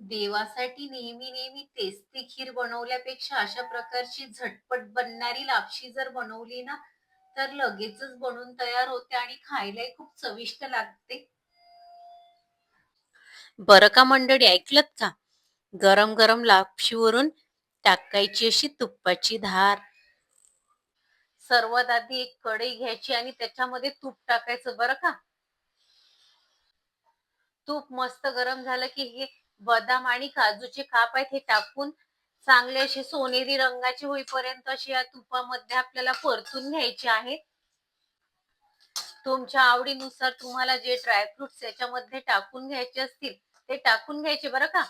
देवासाठी नेहमी नेहमी तेच ती खीर बनवल्यापेक्षा अशा प्रकारची झटपट बनणारी लापशी जर बनवली ना, तर लगेचच बनून तयार होते आणि खायलाही खूप चविष्ट लागते. बरं का मंडळी, ऐकलत का? गरम गरम लापशीवरून टाकायची अशी तुपाची धार. सर्वात आधी एक कढई घ्यायची आणि त्याच्यामध्ये तूप टाकायचं बरं का. तूप मस्त गरम झालं की हे बदाम आणि काजूचे काप आहेत हे टाकून चांगले असे सोनेरी रंगाचे होईपर्यंत असे या तुपामध्ये आपल्याला परतून घ्यायचे आहे. तुमच्या आवडीनुसार तुम्हाला जे ड्रायफ्रुट्स याच्यामध्ये टाकून घ्यायचे असतील ते टाकून घ्यायचे बरं का.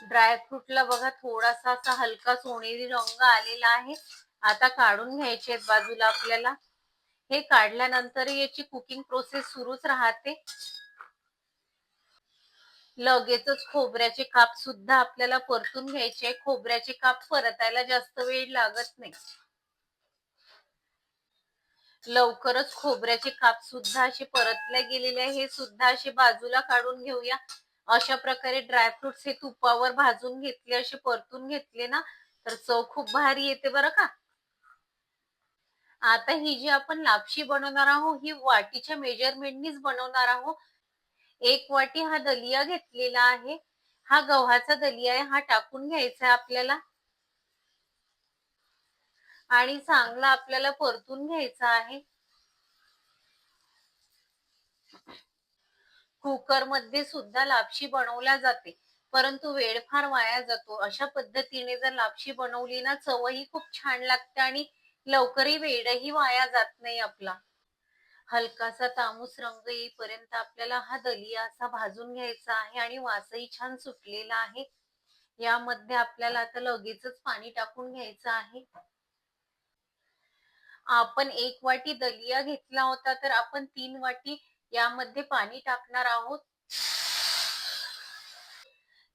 ड्रायफ्रूटला बघा थोडासा असा हलका सोनेरी रंग आलेला आहे. आता काढून घ्यायचे आहेत बाजूला आपल्याला. हे काढल्यानंतर याची कुकिंग प्रोसेस सुरूच राहते. लगेचच खोबऱ्याचे काप सुद्धा आपल्याला परतून घ्यायचे. खोबऱ्याचे काप परतायला जास्त वेळ लागत नाही. लवकरच खोबऱ्याचे काप सुद्धा असे परतले गेलेले आहे. हे सुद्धा असे बाजूला काढून घेऊया. अशा प्रकारे ड्रायफ्रुट्स हे तुपावर भाजून घेतले, असे परतून घेतले ना, तर चव खूप भारी येते बरं का. आता ही जी आपण लापशी बनवणार आहोत ही वाटीच्या मेजरमेंटनीच बनवणार आहोत. 1 वाटी हा दलिया घेतलेला आहे. हा गव्हाचा दलिया आहे. हा टाकून घ्यायचा आहे आपल्याला आणि चांगला आपल्याला परतून घ्यायचा आहे. कुकर मध्ये सुद्धा लापशी बनवल्या जाते, परंतु वेळ फार वाया जातो. अशा पद्धतीने जर लापशी बनवली ना, चवही खूप छान लागते आणि लवकरही वेळही वाया जात नाही आपला. हलकासा तांबूस रंग येईपर्यंत आपल्याला हा दलिया असा भाजून घ्यायचा आहे आणि वासही छान सुटलेला आहे. यामध्ये आपल्याला आता लगेचच पाणी टाकून घ्यायचं आहे. आपण 1 वाटी दलिया घेतला होता, तर आपण 3 वाटी यामध्ये पाणी टाकणार आहोत.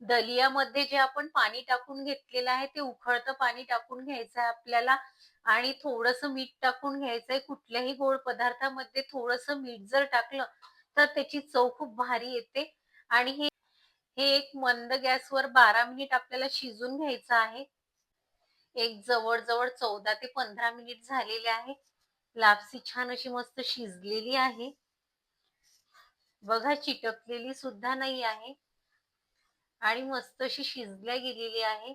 दलियामध्ये जे आपण पाणी टाकून घेतलेलं आहे ते उकळतं पाणी टाकून घ्यायचं आहे आपल्याला आणि थोडंसं मीठ टाकून घ्यायचंय. कुठल्याही गोड पदार्थामध्ये थोडंसं मीठ जर टाकलं तर त्याची चव खूप भारी येते. आणि हे हे एक मंद गॅसवर 12 मिनिट आपल्याला शिजून घ्यायचं आहे. एक जवळ-जवळ 14 ते 15 मिनिट झालेले आहे. लापसी छान अशी मस्त शिजलेली आहे. बघा, चिटकलेली सुद्धा नाही आहे आणि मस्त अशी शिजल्या गेलेली आहे.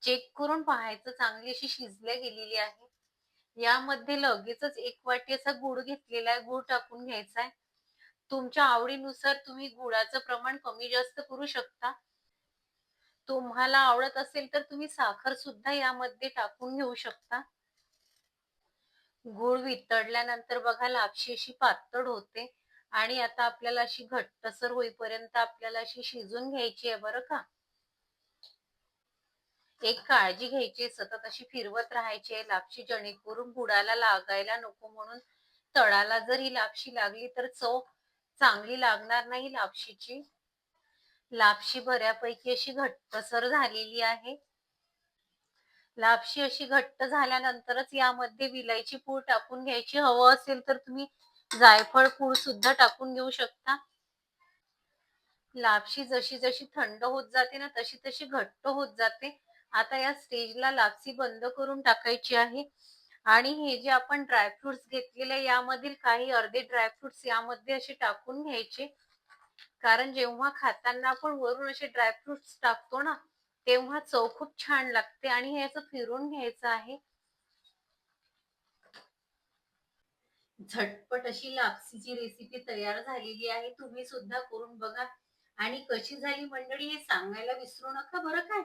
चेक करून पाहायचं, चांगली अशी शिजल्या गेलेली आहे. यामध्ये लगेचच 1 वाटी असा गूळ घेतलेला आहे. गूळ टाकून घ्यायचा आहे. तुमच्या आवडीनुसार तुम्ही गुळाचं प्रमाण कमी जास्त करू शकता. तुम्हाला आवडत असेल तर तुम्ही साखर सुद्धा यामध्ये टाकून घेऊ शकता. गूळ वितळल्यानंतर बघा लापशी अशी पातळ होते आणि आता आपल्याला अशी घट्टसर होईपर्यंत आपल्याला अशी शिजून घ्यायची आहे बरं का. एक काळजी घ्यायची, सतत अशी फिरवत राहायची आहे लापशी, जेणेकरून बुडाला लागायला नको. म्हणून तळाला जर ही लापशी लागली तर चव चांगली लागणार नाही लापशीची. लापशी बऱ्यापैकी अशी घट्टसर झालेली आहे. लापशी अशी घट्ट झाल्यानंतरच यामध्ये विलायची पूड टाकून घ्यायची. हवं असेल तर तुम्ही जायफळ पूड सुद्धा टाकून घेऊ शकता. लापशी जशी जशी थंड होत जाते ना, तशी तशी घट्ट होत जाते. आता या स्टेजला लापसी बंद करून टाकायची आहे आणि हे जे आपण ड्रायफ्रुट्स घेतलेले यामधील काही अर्धे ड्रायफ्रुट्स यामध्ये असे टाकून घ्यायचे. कारण जेव्हा खाताना आपण वरून असे ड्रायफ्रुट्स टाकतो ना, तेव्हा चव खूप छान लागते आणि हे असं फिरून घ्यायचं आहे. झटपट अशी लापसीची रेसिपी तयार झालेली आहे. तुम्ही सुद्धा करून बघा आणि कशी झाली मंडळी हे सांगायला विसरू नका बरं काय.